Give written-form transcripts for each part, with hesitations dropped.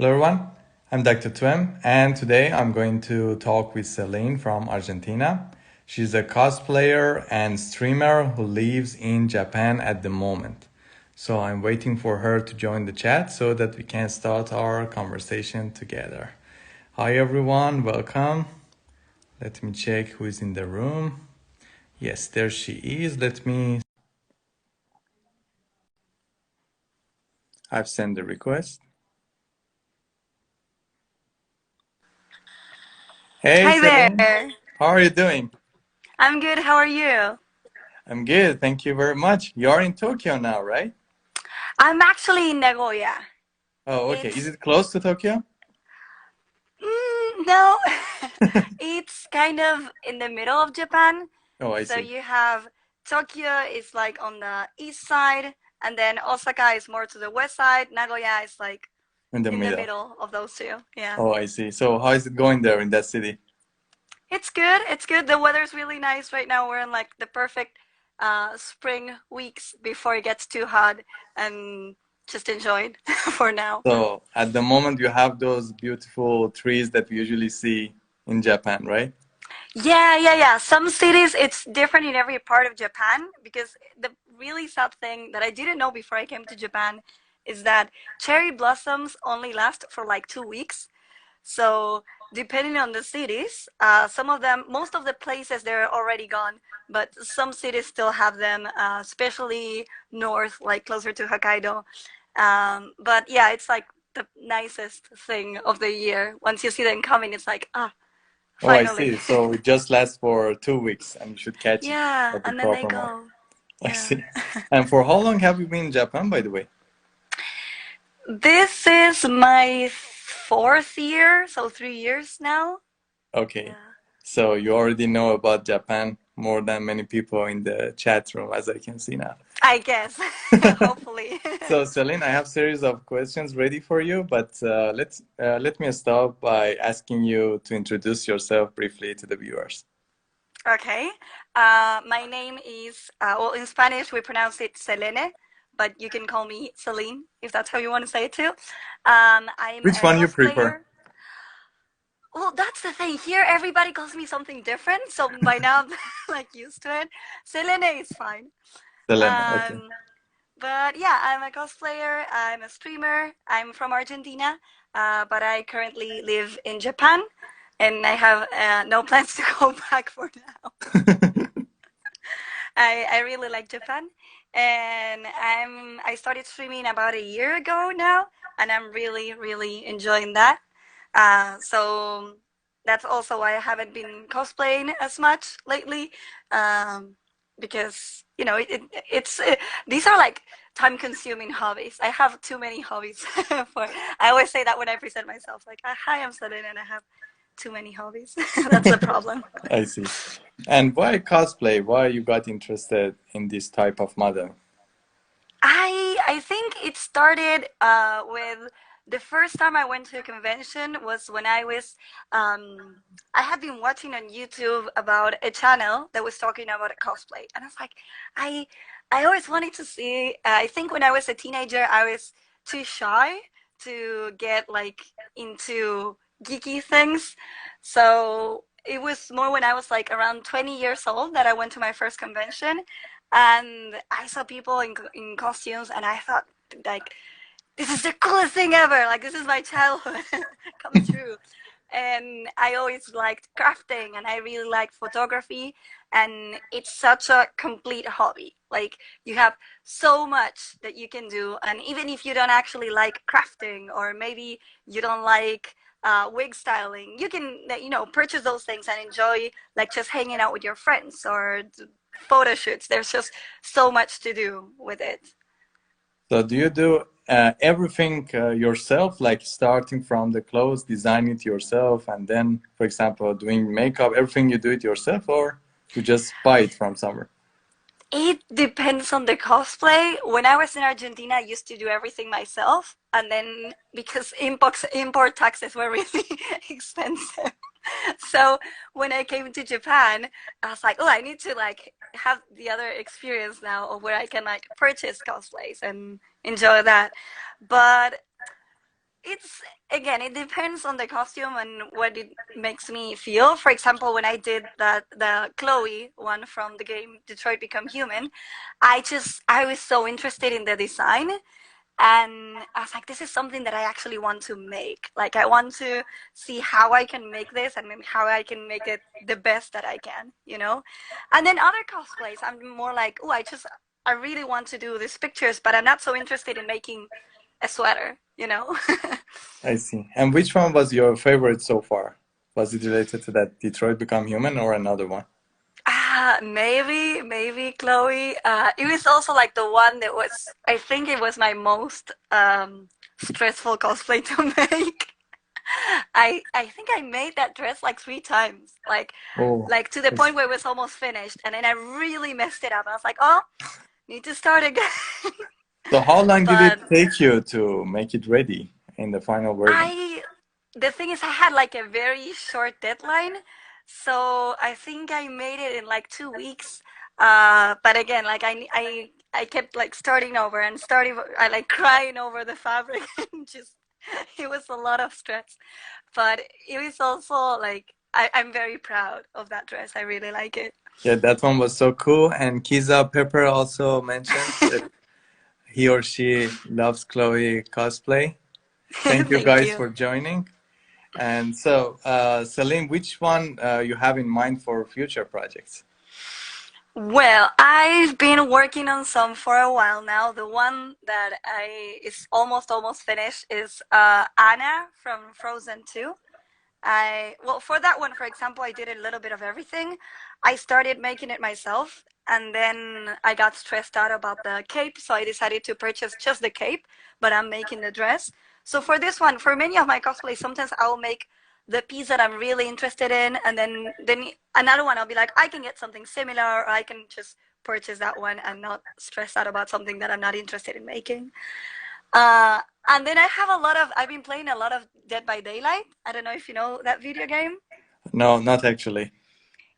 Hello everyone, I'm Dr. Twim, and today I'm going to talk with Selene from Argentina. She's a cosplayer and streamer who lives in Japan at the moment. So I'm waiting for her to join the chat so that we can start our conversation together. Hi everyone, welcome. Let me check who is in the room. Yes, there she is. I've sent the request. Hey Hi Selene, there. how are you doing? I'm good. How are you? I'm good, thank you very much. You're in Tokyo now, right? I'm actually in Nagoya. Oh, okay. Is It's it close to Tokyo? no, it's kind of in the middle of Japan. Oh, I So see. you have Tokyo is like on the east side, and then Osaka is more to the west side. Nagoya is like In the in the middle. middle of those two. Yeah. Oh, I see. So how is it going there in that city? It's good. It's good. The weather's really nice right now. We're in like the perfect spring weeks before it gets too hot, and just enjoy it for now. So at the moment you have those beautiful trees that we usually see in Japan, right? Yeah. Some cities, it's different in every part of Japan because the really sad thing that I didn't know before I came to Japan is that cherry blossoms only last for like 2 weeks. So depending on the cities, some of them, most of the places, they're already gone, but some cities still have them, especially north, like closer to Hokkaido. But yeah, it's like the nicest thing of the year. Once you see them coming, it's like, Oh, I finally. see. So it just lasts for 2 weeks and you should catch it Yeah, at the and then they proper moment. go. I Yeah. see. And for how long have you been in Japan, by the way? This is my fourth year, so 3 years now. Okay. Yeah. So you already know about Japan more than many people in the chat room, as I can see now. I guess. Hopefully. So, Celine, I have series of questions ready for you, but let me start by asking you to introduce yourself briefly to the viewers. Okay. My name is, well, in Spanish we pronounce it Selene, but you can call me Celine if that's how you want to say it too. I'm Which a one you prefer? cosplayer. Well, that's the thing. Here, everybody calls me something different, so by now I'm like used to it. Selene is fine. Selena. Okay. Um, But yeah, I'm a cosplayer, I'm a streamer, I'm from Argentina, but I currently live in Japan, and I have no plans to go back for now. I really like Japan, and I started streaming about a year ago now, and I'm really enjoying that. So that's also why I haven't been cosplaying as much lately, um, because these are like time-consuming hobbies. I have too many hobbies for. I always say that when I present myself, like, "Hi, I'm Selene, and I have too many hobbies." That's the problem. I see. And why cosplay? Why you got interested in this type of model? I think it started with the first time I went to a convention was when I had been watching on YouTube about a channel that was talking about a cosplay, and I was like, I I always wanted to see. I think when I was a teenager, I was too shy to get like into geeky things, so it was more when I was like around 20 years old that I went to my first convention, and I saw people in costumes, and I thought like this is the coolest thing ever. Like this is my childhood come true. And I always liked crafting, and I really liked photography, and it's such a complete hobby. Like you have so much that you can do, and even if you don't actually like crafting, or maybe you don't like wig styling, you can purchase those things and enjoy like just hanging out with your friends or photo shoots. There's just so much to do with it. So do you do everything yourself, like starting from the clothes, design it yourself, and then, for example, doing makeup, everything you do it yourself, or you just buy it from somewhere? It depends on the cosplay. When I was in Argentina, I used to do everything myself, and then because import taxes were really expensive, so when I came to Japan, I was like, oh, I need to like have the other experience now of where I can like purchase cosplays and enjoy that. But It's again, it depends on the costume and what it makes me feel. For example, when I did the Chloe one from the game Detroit Become Human, I was so interested in the design, and I was like, this is something that I actually want to make. Like, I want to see how I can make this and how I can make it the best that I can, you know? And then other cosplays, I'm more like, oh, I really want to do these pictures, but I'm not so interested in making a sweater, you know? I see. And which one was your favorite so far? Was it related to that Detroit Become Human or another one? Maybe Chloe. It was also like the one that was, I think it was my most stressful cosplay to make. I think I made that dress like 3 times, Oh, like to the I point see. where it was almost finished, and then I really messed it up. I was like, oh, need to start again. So how long did it But take you to make it ready in the final version? I, the thing is, I had like a very short deadline, so I think I made it in like 2 weeks. But again, like I kept like starting over and starting, I like crying over the fabric and just, it was a lot of stress. But it was also like, I'm very proud of that dress. I really like it. Yeah, that one was so cool. And Kiza Pepper also mentioned that he or she loves Chloe cosplay. Thank you Thank guys you. for joining. And so, Celine, which one you have in mind for future projects? Well, I've been working on some for a while now. The one that I is almost finished is Anna from Frozen 2. Well, for that one, for example, I did a little bit of everything. I started making it myself, and then I got stressed out about the cape, so I decided to purchase just the cape, but I'm making the dress. So for this one, for many of my cosplays, sometimes I'll make the piece that I'm really interested in, and then another one I'll be like, I can get something similar, or I can just purchase that one and not stress out about something that I'm not interested in making. Uh, and then I've been playing a lot of Dead by Daylight. I don't know if you know that video game. No, not actually.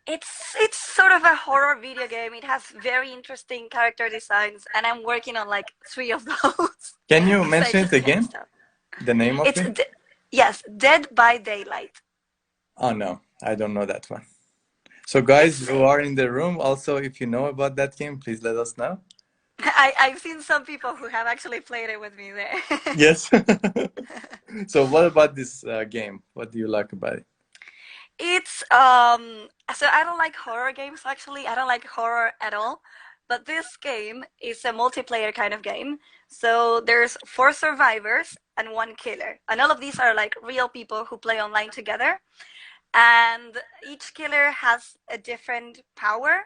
It's sort of a horror video game. It has very interesting character designs, and I'm working on like three of those Can you because I mention it just can't again? stop. The name of It's it? yes, Dead by Daylight. Oh no, I don't know that one. So guys It's who are in the room, also if you know about that game, please let us know. I've seen some people who have actually played it with me there. Yes. So what about this game? What do you like about it? It's so I don't like horror games actually. I don't like horror at all. But this game is a multiplayer kind of game. So there's 4 survivors and 1 killer. And all of these are like real people who play online together. And each killer has a different power.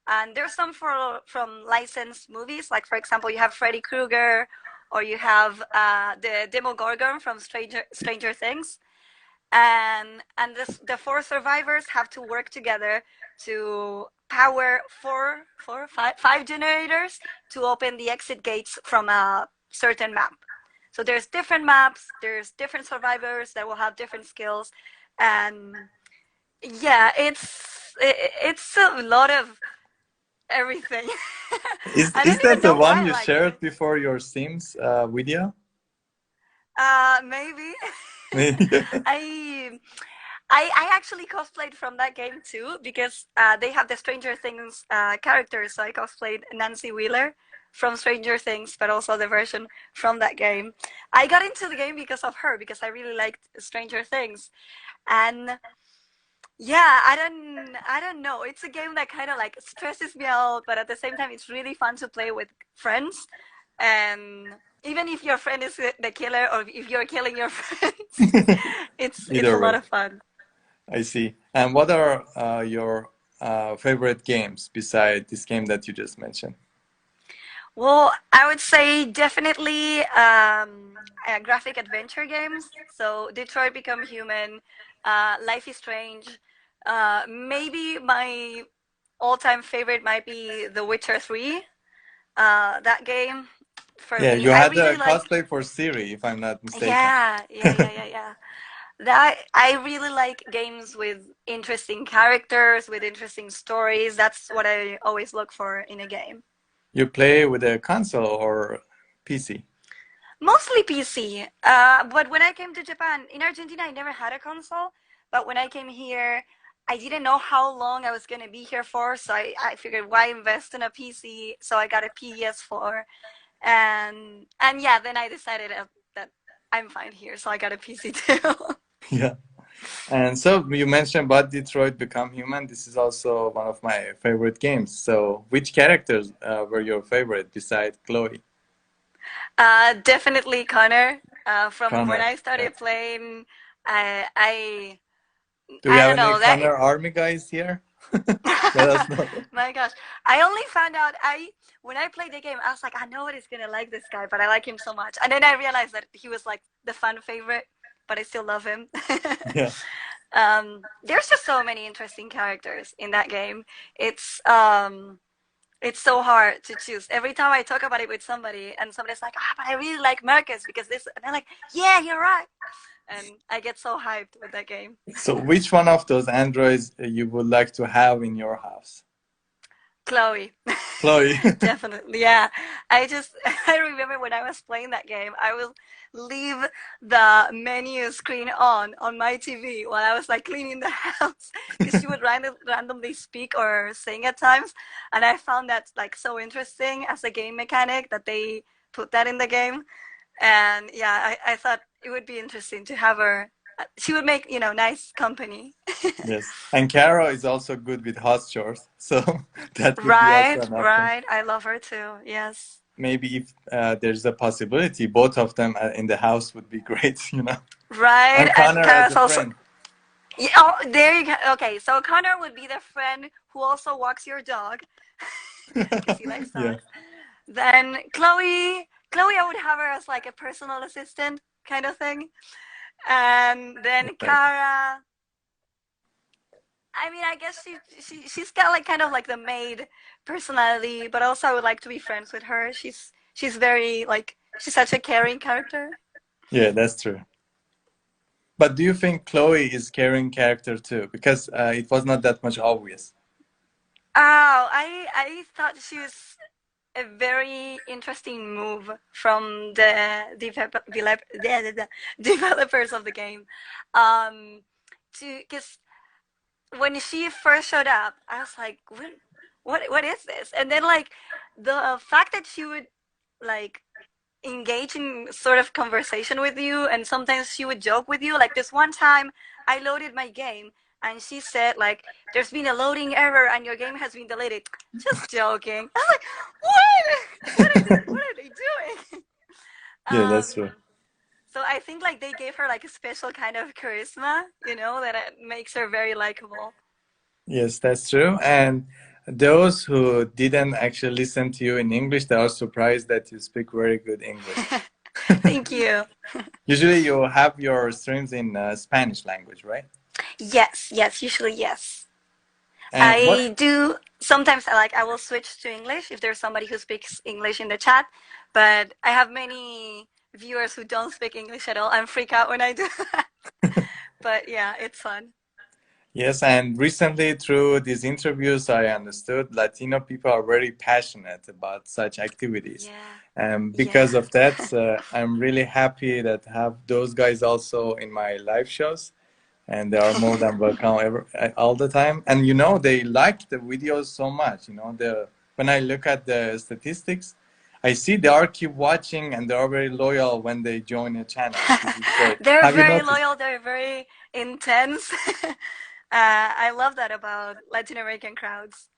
And there's some from licensed movies, like for example, you have Freddy Krueger, or you have the Demogorgon from Stranger Things, and the 4 survivors have to work together to power five generators to open the exit gates from a certain map. So there's different maps, there's different survivors that will have different skills, and yeah, it's a lot of everything. I Is don't that even the know one why I you like it. shared before your Sims video? Maybe. Maybe. I I actually cosplayed from that game too because they have the Stranger Things characters. So I cosplayed Nancy Wheeler from Stranger Things, but also the version from that game. I got into the game because of her because I really liked Stranger Things, and yeah, I don't know. It's a game that kind of like stresses me out, but at the same time, it's really fun to play with friends, and even if your friend is the killer or if you're killing your friends, it's a Either lot way, of fun. I see. And what are your favorite games beside this game that you just mentioned? Well, I would say definitely graphic adventure games. So Detroit Become Human, Life is Strange. Maybe my all-time favorite might be The Witcher 3. That game for Yeah, me, you I had a really like. cosplay for Siri, if I'm not mistaken. Yeah. That I really like games with interesting characters, with interesting stories. That's what I always look for in a game. You play with a console or PC? Mostly PC. But when I came to Japan, in Argentina, I never had a console. But when I came here, I didn't know how long I was gonna be here for, so I figured why invest in a PC? So I got a PS4, and yeah, then I decided that I'm fine here, so I got a PC too. Yeah. And so you mentioned about Detroit Become Human. This is also one of my favorite games. So which characters were your favorite beside Chloe? Definitely Connor. From when Connor. I Yeah. started playing, I I Do we I have don't any know that. Connor army guys here? Let us know. My gosh, I only found out I when I played the game, I was like, I know what is gonna like this guy, but I like him so much, and then I realized that he was like the fan favorite, but I still love him. Yeah. There's just so many interesting characters in that game. It's um, it's so hard to choose. Every time I talk about it with somebody, and somebody's like, "Ah, but I really like Marcus because this," and I'm like, "Yeah, you're right," and I get so hyped with that game. So which one of those androids you would like to have in your house? Chloe. Chloe. Definitely, yeah. I just I remember when I was playing that game, I will leave the menu screen on my TV while I was like cleaning the house because she would randomly speak or sing at times, and I found that like so interesting as a game mechanic that they put that in the game. And yeah, I thought it would be interesting to have her. She would make, nice company. Yes. And Caro is also good with house chores. So that would be also Right, an option. right. I love her too. Yes. Maybe if there's a possibility, both of them in the house would be great, you know. Right, And and Connor as Kara's a also. friend. Yeah, oh, there you go. Okay, so Connor would be the friend who also walks your dog because he likes Yeah, dogs. Then Chloe, I would have her as like a personal assistant kind of thing. And then right. Kara, I mean, I guess she's got like kind of like the maid personality, but also I would like to be friends with her. She's very like she's such a caring character. Yeah, that's true. But do you think Chloe is caring character too? Because it was not that much obvious. Oh, I thought she was a very interesting move from the developers of the game. Um, to because when she first showed up, I was like, what is this? And then like the fact that she would like engage in sort of conversation with you, and sometimes she would joke with you. Like this one time, I loaded my game, and she said like, "There's been a loading error, and your game has been deleted." Just joking. I was like, "What? What are they doing?" Yeah, that's true. So I think like they gave her like a special kind of charisma, that it makes her very likable. Yes, that's true. And those who didn't actually listen to you in English, they are surprised that you speak very good English. Thank you. Usually you have your streams in Spanish language, right? Yes, yes, usually yes. And what? I do sometimes I will switch to English if there's somebody who speaks English in the chat, but I have many viewers who don't speak English at all. I'm freak out when I do that. But yeah, it's fun. Yes, and recently through these interviews, I understood Latino people are very passionate about such activities. Yeah. And because Yeah. of that, I'm really happy that have those guys also in my live shows. And they are more than welcome all the time. And they like the videos so much. When I look at the statistics, I see they are keep watching and they are very loyal when they join a channel. This is great. They're Have you very noticed? loyal, they're very intense. I love that about Latin American crowds.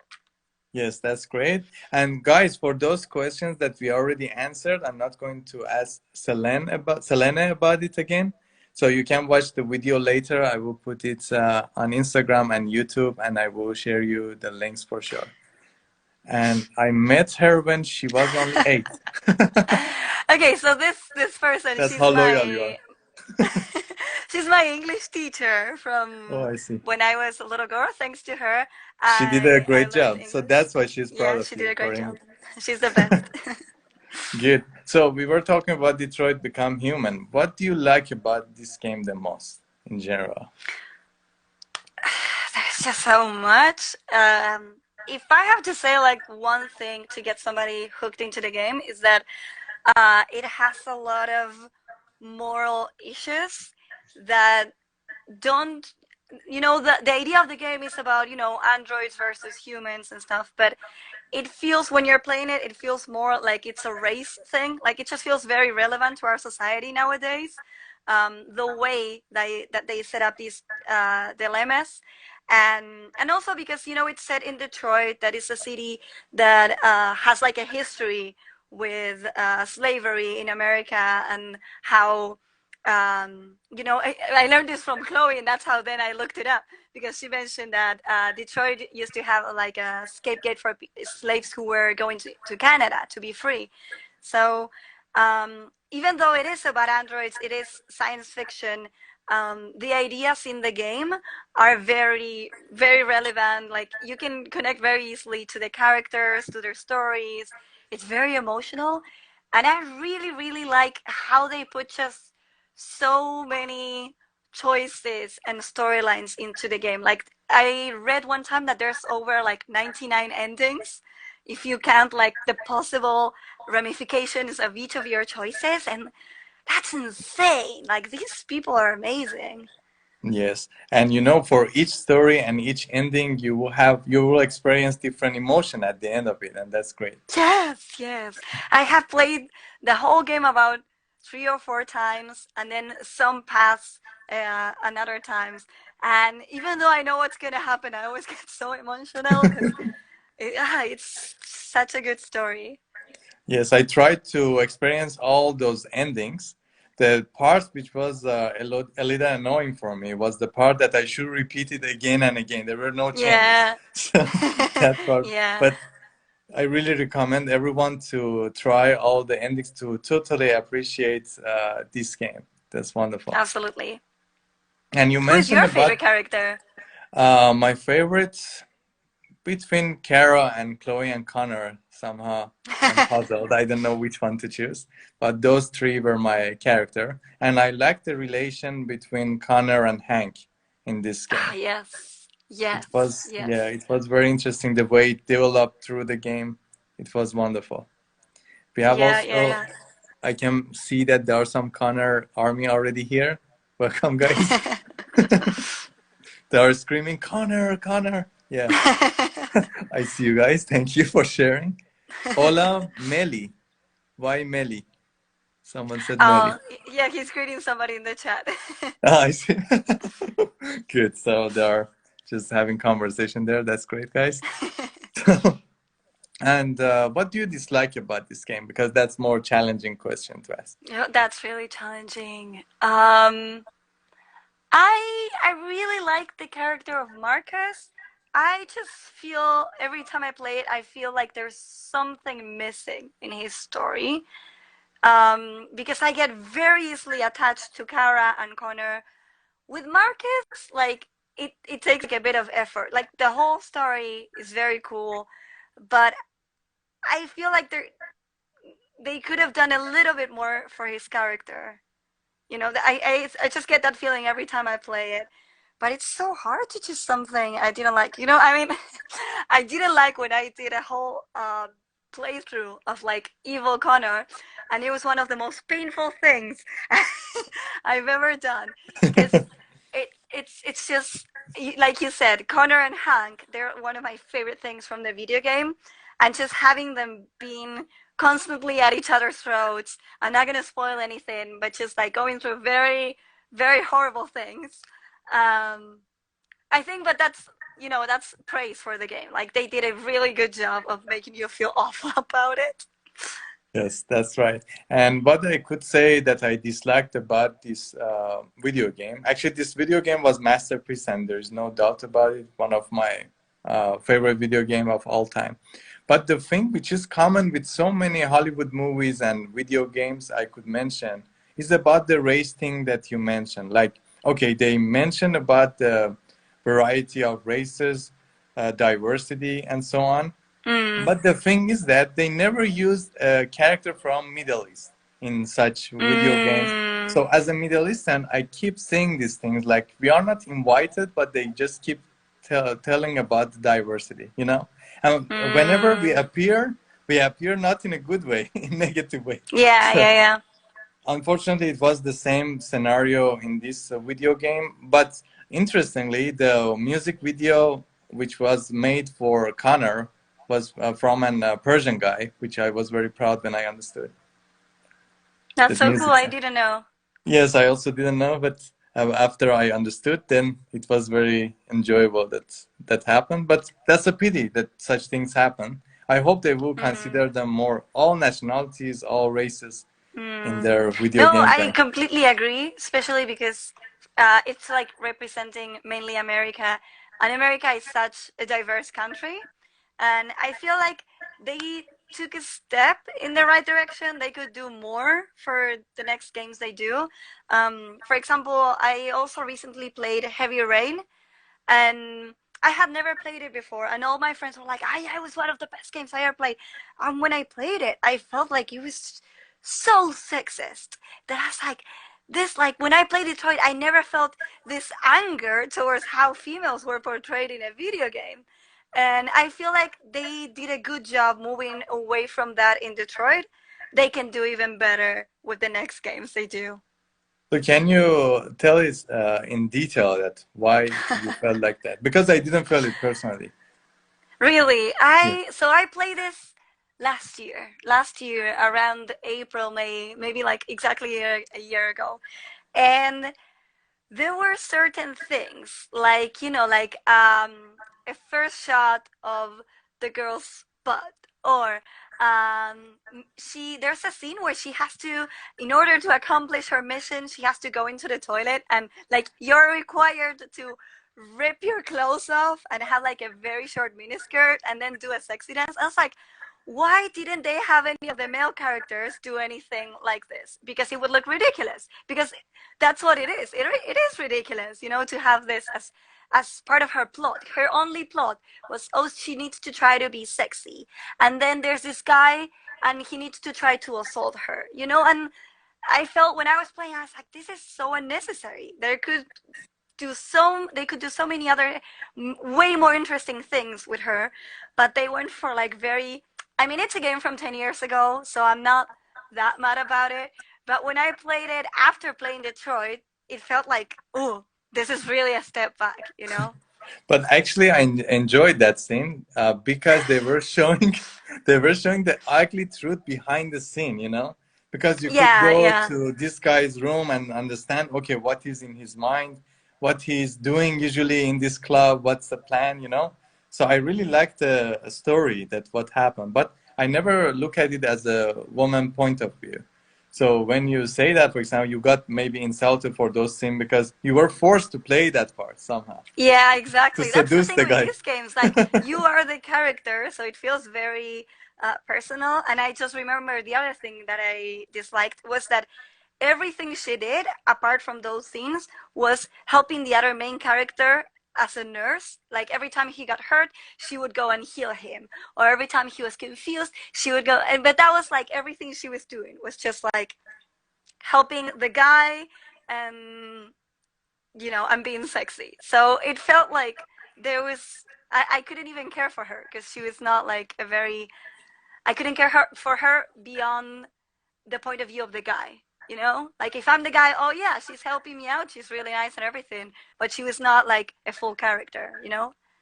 Yes, that's great. And guys, for those questions that we already answered, I'm not going to ask Selene about it again. So you can watch the video later. I will put it on Instagram and YouTube, and I will share you the links for sure. And I met her when she was only 8. Okay, so this person, That's how loyal you are. she's my English teacher Oh, from I see. when I was a little girl. Thanks to her, She did a I great learned job. So English. that's why she's proud Yeah, of she did you a for great job. English. She's the best. Good. So we were talking about Detroit Become Human. What do you like about this game the most in general? There's just so much. If I have to say like one thing to get somebody hooked into the game is that It has a lot of moral issues that don't, the idea of the game is about, androids versus humans and stuff, but it feels, when you're playing it, it feels more like it's a race thing. Like, it just feels very relevant to our society nowadays. The way that they set up these dilemmas, and also because it's set in Detroit, that is a city that has like a history with slavery in America, and how I learned this from Chloe, and that's how then I looked it up, because she mentioned that Detroit used to have like a scapegoat for slaves who were going to Canada to be free. So even though it is about androids, it is science fiction. The ideas in the game are very, very relevant. Like, you can connect very easily to the characters, to their stories. It's very emotional. And I really, really like how they put just so many choices and storylines into the game. Like, I read one time that there's over like 99 endings if you count like the possible ramifications of each of your choices, and that's insane. Like, these people are amazing. Yes, and for each story and each ending, you will experience different emotion at the end of it, and that's great. Yes, yes. I have played the whole game about 3 or 4 times, and then some pass another times. And even though I know what's gonna happen, I always get so emotional because it's such a good story. Yes, I tried to experience all those endings. The part which was a little annoying for me was the part that I should repeat it again and again. There were no changes. Yeah. So that part. Yeah, But I really recommend everyone to try all the endings to totally appreciate this game. That's wonderful. absolutely. And you Who is mentioned your favorite about character? my favorites. Between Kara and Chloe and Connor, somehow I'm puzzled. I don't know which one to choose, but those three were my character, and I like the relation between Connor and Hank in this Ah, game. yes. It Yes. was, yeah, Yes. it was very interesting the way it developed through the game. It was wonderful. We have Yeah, yeah, also, yeah. I can see that there are some Connor army already here. Welcome, guys. They are screaming, Connor, Connor. Yeah, I see you guys. Thank you for sharing. Hola, Meli. Why Meli? Someone said Meli. Oh, yeah, he's greeting somebody in the chat. Ah, I see. Good. So they are just having conversation there. That's great, guys. And what do you dislike about this game? Because that's more challenging question to ask. That's really challenging. I really like the character of Marcus. I just feel every time I play it, I feel like there's something missing in his story. Because I get very easily attached to Kara and Connor. With Marcus, like, it takes like a bit of effort. Like, the whole story is very cool, but I feel like they could have done a little bit more for his character. I just get that feeling every time I play it. But it's so hard to choose something I didn't like. I mean, I didn't like when I did a whole playthrough of like Evil Connor, and it was one of the most painful things I've ever done, because it's just like you said, Connor and Hank. They're one of my favorite things from the video game, and just having them being constantly at each other's throats. I'm not gonna spoil anything, but just like going through very, very horrible things. Um, I think, but that's praise for the game. Like, they did a really good job of making you feel awful about it. Yes, that's right. And what I could say that I disliked about this video game, actually, this video game was masterpiece, and there's no doubt about it. One of my favorite video game of all time. But the thing which is common with so many Hollywood movies and video games I could mention is about the race thing that you mentioned. Like, okay, they mentioned about the variety of races, diversity, and so on, Mm. but the thing is that they never used a character from Middle East in such video games. Mm. So as a Middle Eastern, I keep saying these things like we are not invited, but they just keep telling about the diversity. And whenever we Mm. appear, we appear not in a good way, in negative way. Yeah, So yeah, yeah. unfortunately, it was the same scenario in this video game. But interestingly, the music video, which was made for Connor, was from an Persian guy, which I was very proud when I understood That's that so cool. music. I didn't know. Yes, I also didn't know, but after I understood, then it was very enjoyable that that happened. But that's a pity that such things happen. I hope they will Mm. consider them more all nationalities, all races in Mm. their video No, games. I completely agree, especially because it's like representing mainly America, and America is such a diverse country, and I feel like they took a step in the right direction. They could do more for the next games they do. For example, I also recently played Heavy Rain, and I had never played it before, and all my friends were like, "I was one of the best games I ever played." And when I played it, I felt like it was so sexist that I was like, "This like when I played Detroit, I never felt this anger towards how females were portrayed in a video game." And I feel like they did a good job moving away from that in Detroit. They can do even better with the next games they do. So can you tell us in detail that why you felt like that? Because I didn't feel it personally. Really, Yeah. I played this last year. Last year, around April, May, maybe like exactly a year ago. And there were certain things, like, like a first shot of the girl's butt, or there's a scene where she has to, in order to accomplish her mission, she has to go into the toilet, and like you're required to rip your clothes off and have like a very short miniskirt and then do a sexy dance. I was like, why didn't they have any of the male characters do anything like this? Because it would look ridiculous. Because that's what it is. It is ridiculous, to have this as part of her plot. Her only plot was, oh, she needs to try to be sexy, and then there's this guy, and he needs to try to assault her, And I felt when I was playing, I was like, this is so unnecessary. They could do so many other way more interesting things with her, but they went for like very. I mean, it's a game from 10 years ago, so I'm not that mad about it. But when I played it after playing Detroit, it felt like, oh, this is really a step back. But actually, I enjoyed that scene because they were showing they were showing the ugly truth behind the scene. Because you could Yeah, go yeah. to this guy's room and understand, okay, what is in his mind, what he's doing usually in this club, what's the plan. So I really liked the story that what happened, but I never look at it as a woman point of view. So when you say that, for example, you got maybe insulted for those scenes because you were forced to play that part somehow Yeah, to exactly. That's the seduce thing the with guy. these games. Like, you are the character, so it feels very personal. And I just remember the other thing that I disliked was that everything she did, apart from those scenes, was helping the other main character as a nurse. Like, every time he got hurt, she would go and heal him. Or every time he was confused, she would go. But that was like everything she was doing was just like helping the guy and I'm being sexy. So it felt like I couldn't even care for her because she was not like I couldn't for her beyond the point of view of the guy. Like if I'm the guy, oh yeah, she's helping me out, she's really nice and everything, but she was not like a full character.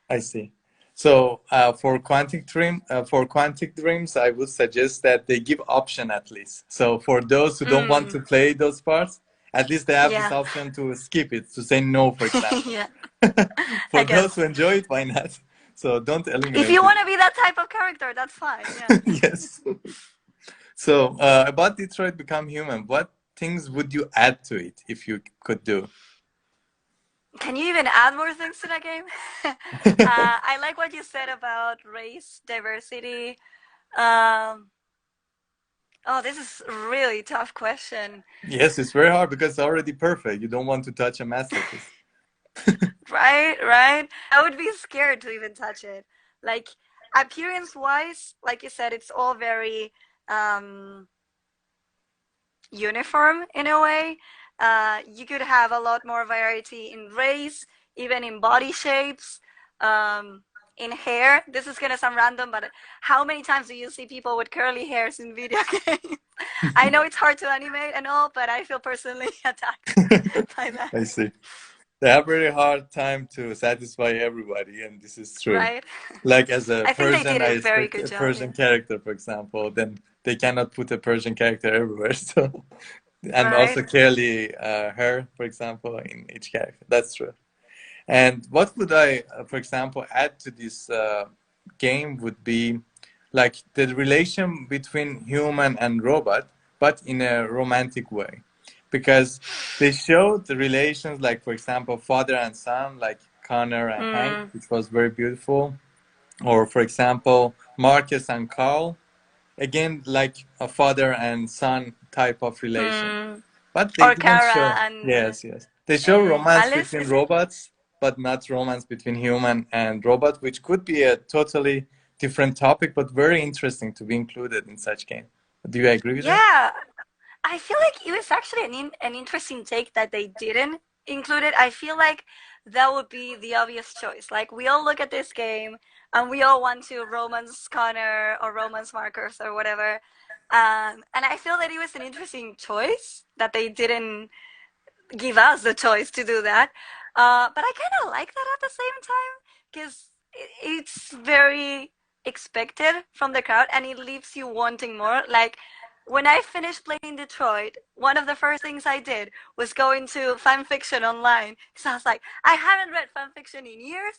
I see. So for Quantic Dreams, I would suggest that they give option at least. So for those who don't want Mm, to play those parts, at least they have this yeah. option to skip it, to say no, for example. Yeah, For I those who guess. enjoy it, why not? So don't If eliminate you it. want to be that type of character, that's fine. Yeah. Yes. So about Detroit Become Human, what things would you add to it if you could do? Can you even add more things to that game? I like what you said about race diversity. Um, oh, this is a really tough question. Yes, it's very hard because it's already perfect. You don't want to touch a masterpiece. Right, right. I would be scared to even touch it. Like appearance wise, like you said, it's all very um, uniform in a way. You could have a lot more variety in race, even in body shapes. Um, in hair. This is gonna sound random, but how many times do you see people with curly hairs in video games? I know it's hard to animate and all, but I feel personally attacked by that. I see. They have very hard time to satisfy everybody, and this is true. Right? Like as a I think they Persian, did I a very expect good a job. Persian Yeah. character, for example, then they cannot put a Persian character everywhere. So, and Right? also curly hair, for example, in each character. That's true. And what would I, for example, add to this game would be like the relation between human and robot, but in a romantic way. Because they showed the relations, like, for example, father and son, like Connor and Hank, Mm, which was very beautiful. Or, for example, Marcus and Carl, again, like a father and son type of relation. mm. But they Or didn't Kara show. and Yes, yes. They show romance Alice, between is it? robots, but not romance between human and robot, which could be a totally different topic, but very interesting to be included in such game. Do you agree with that? Yeah, I feel like it was actually an interesting take that they didn't include it. I feel like that would be the obvious choice. Like we all look at this game and we all want to romance Connor or romance Marcus or whatever. And I feel that it was an interesting choice that they didn't give us the choice to do that. But I kind of like that at the same time because it's very expected from the crowd and it leaves you wanting more. Like when I finished playing Detroit, one of the first things I did was go into fan fiction online because I was like, I haven't read fan fiction in years.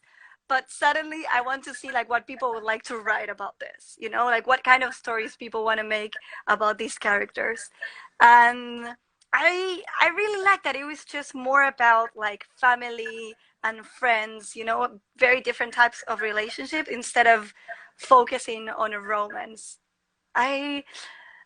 But suddenly, I want to see like what people would like to write about this. You know, like what kind of stories people want to make about these characters, and I really like that it was just more about like family and friends, you know, very different types of relationship instead of focusing on a romance. I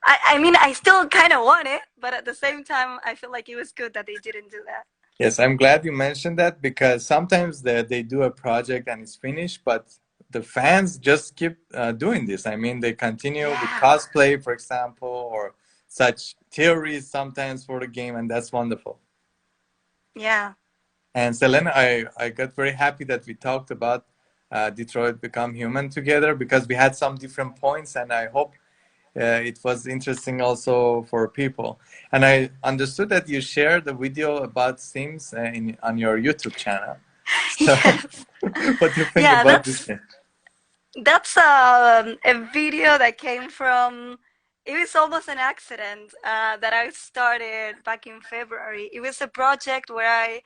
I mean I still kind of want it, but at the same time I feel like it was good that they didn't do that. Yes, I'm glad you mentioned that because sometimes they do a project and it's finished, but the fans just keep doing this. I mean, they continue with Yeah. cosplay, for example, or such theories sometimes for the game, and that's wonderful. Yeah. And Selena, I got very happy that we talked about Detroit Become Human together because we had some different points, and I hope it was interesting also for people. And I understood that you shared a video about Sims on your YouTube channel. So, Yes. what do you think Yeah, about this game? that's a video that came from. It was almost an accident that I started back in February. It was a project where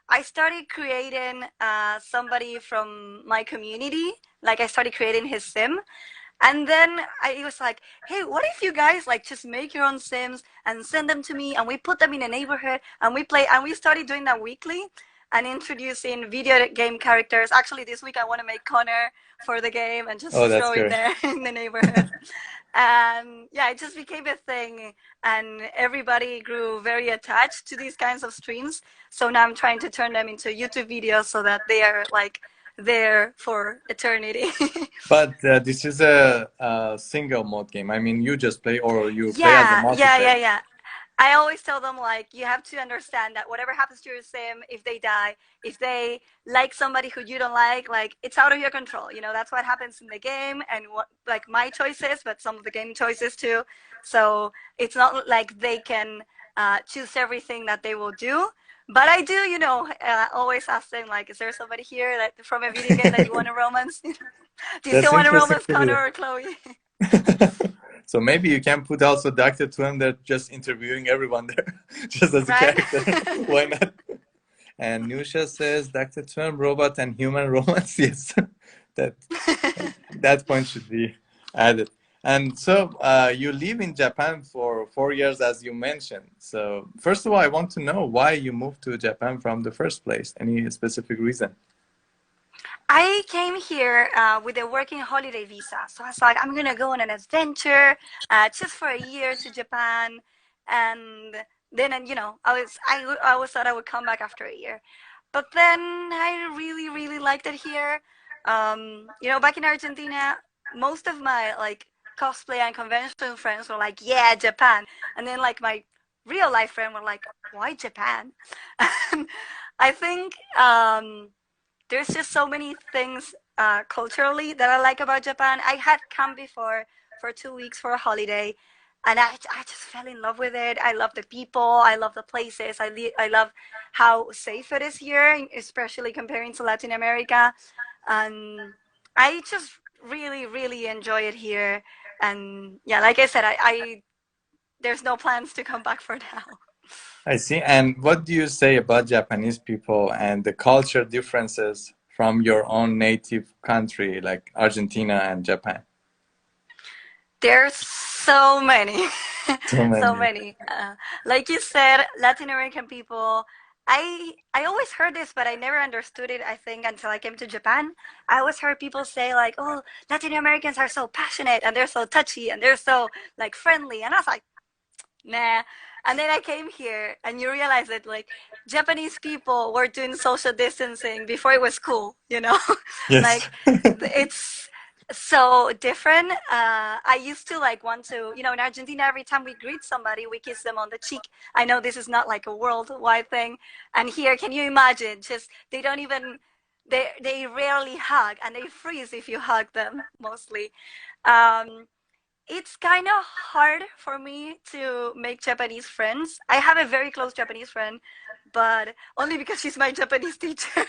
I started creating somebody from my community. Like I started creating his sim, and then it was like, hey, what if you guys like just make your own Sims and send them to me, and we put them in a neighborhood and we play, and we started doing that weekly and introducing video game characters. Actually, this week I want to make Connor for the game and Oh, just that's throw him great. there in the neighborhood. And yeah, it just became a thing, and everybody grew very attached to these kinds of streams. So now I'm trying to turn them into YouTube videos so that they are like there for eternity. But this is a single mode game. I mean, you just play or you play as a Yeah, multiplayer. yeah. I always tell them like you have to understand that whatever happens to your sim, if they die, if they like somebody who you don't like it's out of your control. You know, that's what happens in the game and what like my choices, but some of the game choices too. So it's not like they can choose everything that they will do. But I do, you know, always ask them like, is there somebody here that from a video game that you want to romance? Do you That's still want to interesting romance to Connor hear. or Chloe? So maybe you can put also Dr. Twim there just interviewing everyone there, just as a Right? character. Why not? And Nusha says Dr. Twim, robot and human romance. Yes, that that point should be added. And so you live in Japan for 4 years, as you mentioned. So first of all, I want to know why you moved to Japan from the first place. Any specific reason? I came here with a working holiday visa. So I was like, I'm going to go on an adventure just for a year to Japan. And then, you know, I always thought I would come back after a year. But then I really, really liked it here. You know, back in Argentina, most of my like cosplay and convention friends were like, yeah, Japan. And then like my real life friend were like, why Japan? And I think there's just so many things culturally that I like about Japan. I had come before for 2 weeks for a holiday, and I just fell in love with it. I love the people. I love the places. I love how safe it is here, especially comparing to Latin America. And I just really, really enjoy it here. And yeah, like I said, I there's no plans to come back for now. I see. And what do you say about Japanese people and the culture differences from your own native country, like Argentina and Japan? There's so many, Too so many. many. Like you said, Latin American people. I always heard this, but I never understood it. I think until I came to Japan, I always heard people say like, "Oh, Latin Americans are so passionate and they're so touchy and they're so like friendly," and I was like, nah. And then I came here and you realize that like Japanese people were doing social distancing before it was cool, you know? Yes. Like it's so different. I used to like want to, in Argentina, every time we greet somebody, we kiss them on the cheek. I know this is not like a worldwide thing. And here, can you imagine? Just, they don't even, they rarely hug and they freeze if you hug them mostly. Um, it's kind of hard for me to make Japanese friends. I have a very close Japanese friend, but only because she's my Japanese teacher.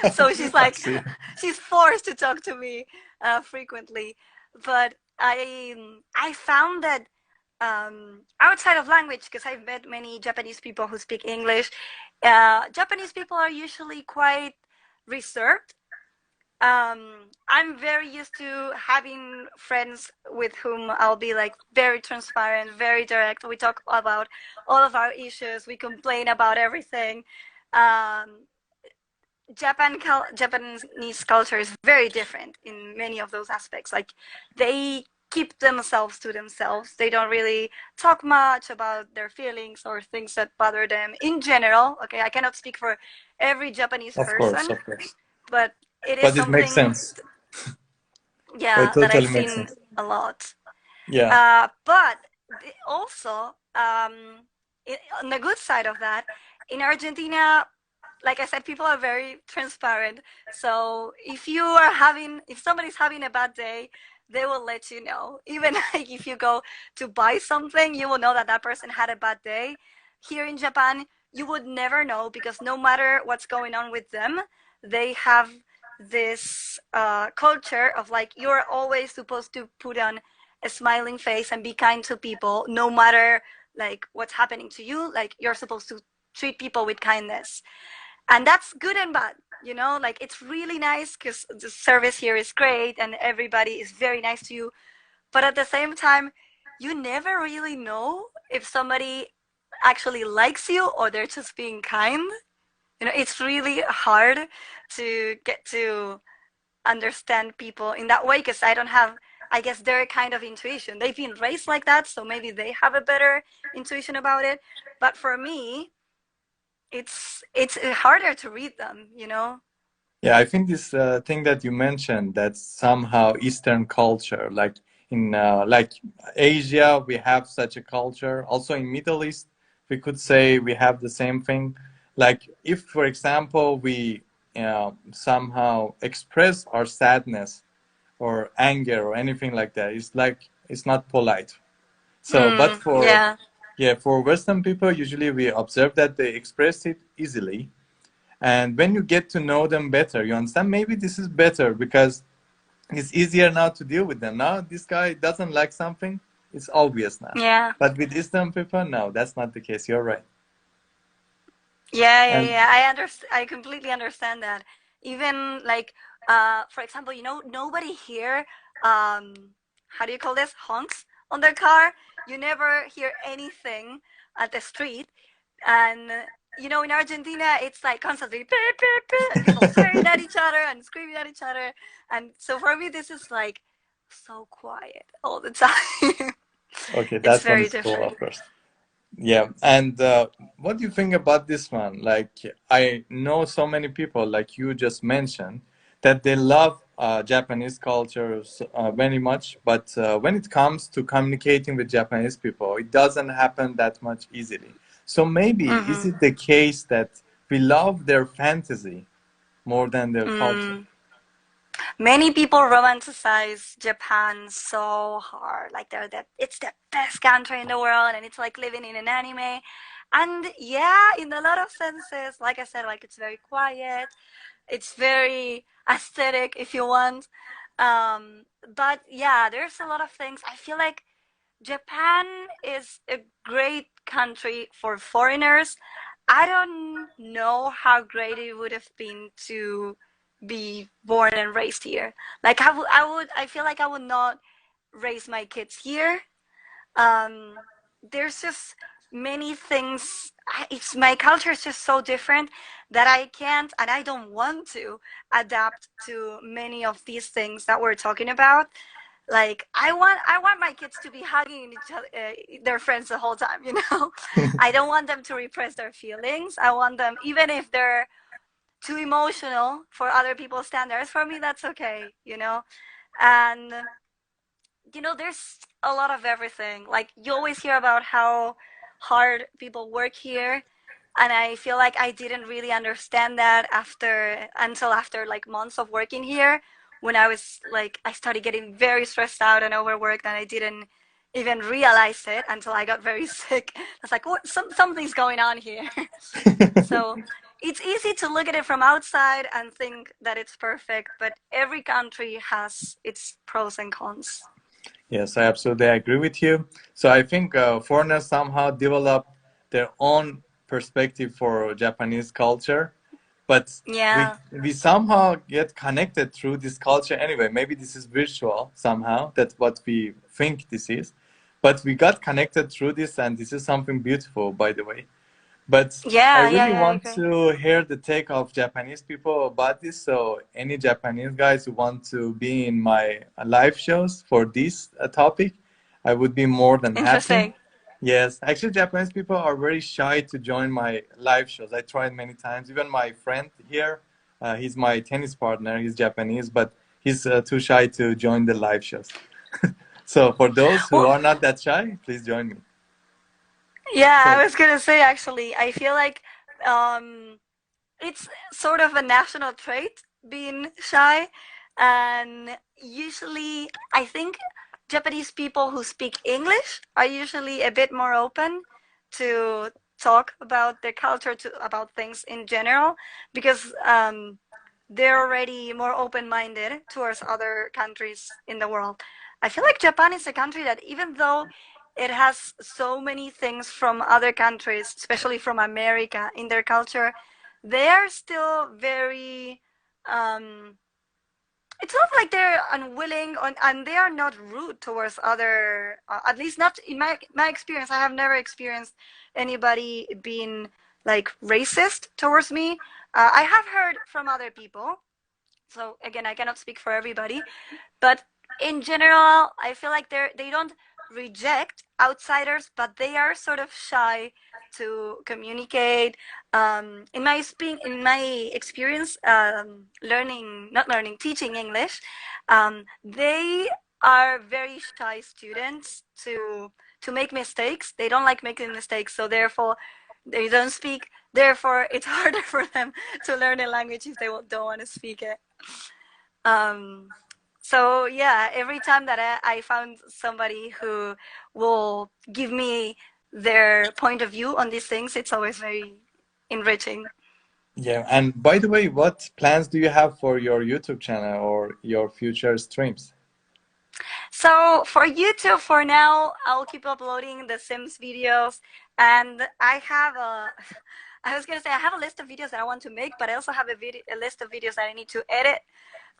So she's I like, see. she's forced to talk to me frequently. But I found that outside of language, because I've met many Japanese people who speak English, Japanese people are usually quite reserved. I'm very used to having friends with whom I'll be like very transparent, very direct. We talk about all of our issues. We complain about everything. Um, Japanese culture is very different in many of those aspects. Like they keep themselves to themselves. They don't really talk much about their feelings or things that bother them in general. Okay, I cannot speak for every Japanese Of course, person, of course. but it is But it makes something, sense. It yeah, that I've totally makes seen sense. a lot. Yeah. But also, on the good side of that, in Argentina, like I said, people are very transparent. So if somebody's having a bad day, they will let you know. Even like if you go to buy something, you will know that that person had a bad day. Here in Japan, you would never know because no matter what's going on with them, they have this culture of like you're always supposed to put on a smiling face and be kind to people, no matter like what's happening to you. Like you're supposed to treat people with kindness, and that's good and bad, like it's really nice because the service here is great and everybody is very nice to you, but at the same time you never really know if somebody actually likes you or they're just being kind. It's really hard to get to understand people in that way because I don't have, I guess, their kind of intuition. They've been raised like that, so maybe they have a better intuition about it, but for me it's harder to read them. Yeah, I think this thing that you mentioned, that's somehow Eastern culture, like in like Asia, we have such a culture. Also in Middle East, we could say we have the same thing. Like if, for example, we somehow express our sadness or anger or anything like that, it's like it's not polite. So, but for Yeah. yeah, for Western people, usually we observe that they express it easily, and when you get to know them better, you understand maybe this is better because it's easier now to deal with them. Now this guy doesn't like something, it's obvious now. Yeah. But with Eastern people, no, that's not the case. You're right. Yeah, yeah, And yeah. I completely understand that. Even like for example, nobody here how do you call this? Honks on their car. You never hear anything at the street. And in Argentina it's like constantly "Beep, beep, beep," and people swearing at each other and screaming at each other. And so for me this is like so quiet all the time. okay, It's that one very is cool, different. of course. Yeah, and what do you think about this one? Like, I know so many people, like you just mentioned, that they love Japanese culture very much, but when it comes to communicating with Japanese people, it doesn't happen that much easily. So maybe is Hmm. it the case that we love their fantasy more than their culture. Mm. Many people romanticize Japan so hard. Like it's the best country in the world and it's like living in an anime. And yeah, in a lot of senses, like I said, like it's very quiet, it's very aesthetic if you want. But yeah, there's a lot of things. I feel like Japan is a great country for foreigners. I don't know how great it would have been to be born and raised here. Like I feel like I would not raise my kids here. Um, there's just many things. It's my culture is just so different that I can't and I don't want to adapt to many of these things that we're talking about. Like I want my kids to be hugging each other, their friends the whole time, you know. I don't want them to repress their feelings. I want them, even if they're too emotional for other people's standards, for me that's okay, you know. And there's a lot of everything. Like you always hear about how hard people work here, and I feel like I didn't really understand that until after like months of working here, when I was like I started getting very stressed out and overworked, and I didn't even realize it until I got very sick. I was like, what? Something's going on here. So it's easy to look at it from outside and think that it's perfect, but every country has its pros and cons. Yes, I absolutely agree with you. So I think foreigners somehow develop their own perspective for Japanese culture, but we Yeah. we somehow get connected through this culture anyway. Maybe this is virtual somehow. That's what we think this is, but we got connected through this, and this is something beautiful, by the way. But I Yeah, yeah, really yeah, I want agree. to hear the take of Japanese people about this. So, any Japanese guys who want to be in my live shows for this topic, I would be more than happy. Interesting. Yes, actually, Japanese people are very shy to join my live shows. I tried many times. Even my friend here, he's my tennis partner. He's Japanese, but he's too shy to join the live shows. So, for those who Well, are not that shy, please join me. yeah, So, I was gonna say actually, I feel like um it's sort of a national trait being shy, and usually I think Japanese people who speak English are usually a bit more open to talk about their culture, to about things in general, because they're already more open-minded towards other countries in the world. I feel like Japan is a country that, even though it has so many things from other countries, especially from America, in their culture, they are still very it's not like they're unwilling and they are not rude towards other, at least not in my experience. I have never experienced anybody being like racist towards me. I have heard from other people, so again I cannot speak for everybody, but in general, I feel like they don't reject outsiders, but they are sort of shy to communicate. In my experience, learning, not learning, teaching English, they are very shy students to make mistakes. They don't like making mistakes, so therefore they don't speak. Therefore, it's harder for them to learn a language if they don't want to speak it. Um, so yeah, every time that I found somebody who will give me their point of view on these things, it's always very enriching. yeah, and by the way, what plans do you have for your YouTube channel or your future streams? So for YouTube, for now, I'll keep uploading the Sims videos, and I have a. I was gonna say I have a list of videos that I want to make, but I also have a list of videos that I need to edit.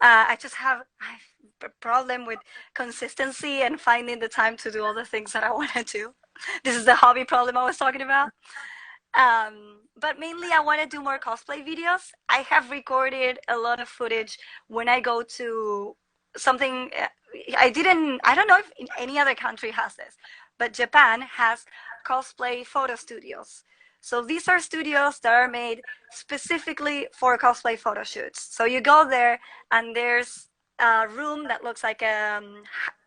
I have a problem with consistency and finding the time to do all the things that I want to do. This is the hobby problem I was talking about. But mainly I want to do more cosplay videos. I have recorded a lot of footage when I go to something. I don't know if in any other country has this, but Japan has cosplay photo studios. So these are studios that are made specifically for cosplay photo shoots. So you go there and there's a room that looks like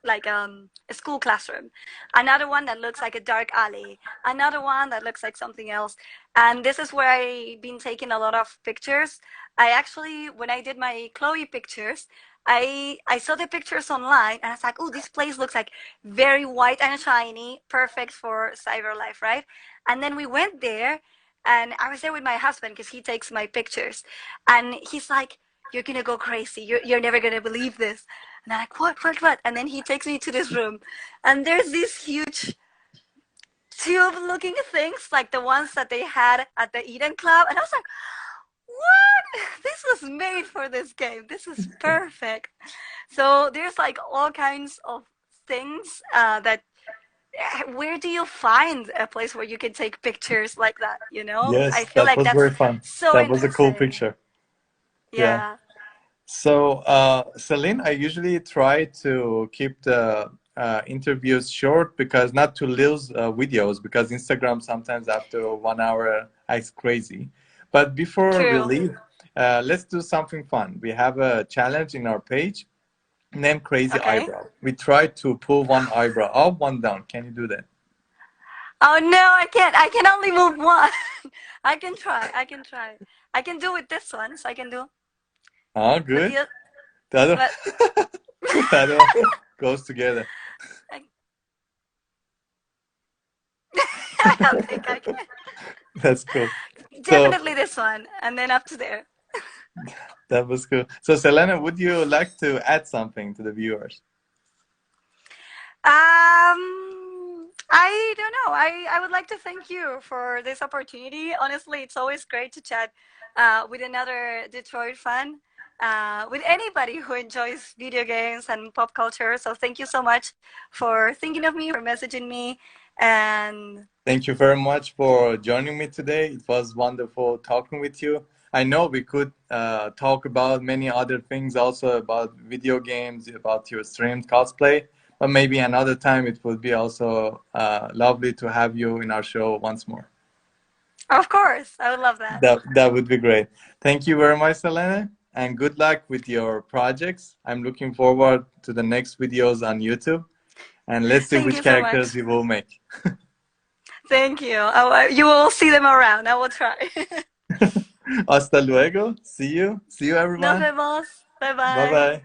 like a school classroom, another one that looks like a dark alley, another one that looks like something else. And this is where I've been taking a lot of pictures. I actually, when I did my Chloe pictures, I saw the pictures online and I was like, oh, this place looks like very white and shiny, perfect for cyber life, right? And then we went there, and I was there with my husband because he takes my pictures, and he's like, "You're gonna go crazy. You're never gonna believe this." And I'm like, what? And then he takes me to this room, and there's these huge tube-looking things like the ones that they had at the Eden Club, and I was like, what? This was made for this game. This is perfect. So there's like all kinds of things that where do you find a place where you can take pictures like that, you know? I Yes, feel that like was that's very fun. so That was a cool interesting. picture. Yeah. Yeah, So, Celine, I usually try to keep the interviews short because not to lose videos because Instagram sometimes after 1 hour acts crazy. But before we true. leave, let's do something fun. We have a challenge in our page named Crazy Okay. Eyebrow. We try to pull one eyebrow up, one down. Can you do that? Oh no, I can't. I can only move one. I can try. I can try. I can do with this one, so I can do. Ah, But good. the The other, but the other one goes together. I, I don't think I can. That's cool. So Definitely this one, and then up to there. that was cool. So Selena, would you like to add something to the viewers? I don't know. I would like to thank you for this opportunity. Honestly, it's always great to chat with another Detroit fan, with anybody who enjoys video games and pop culture. So thank you so much for thinking of me, for messaging me, and Thank you very much for joining me today. It was wonderful talking with you. I know we could talk about many other things also about video games, about your streamed cosplay, but maybe another time it would be also lovely to have you in our show once more. of course, I would love that. That would be great. Thank you very much, Selena, and good luck with your projects. I'm looking forward to the next videos on YouTube, and let's see Thank which you so characters much. you will make. Thank you. You will see them around. I will try. Hasta luego. See you. See you, Nos everyone. vemos. Bye Bye bye. bye.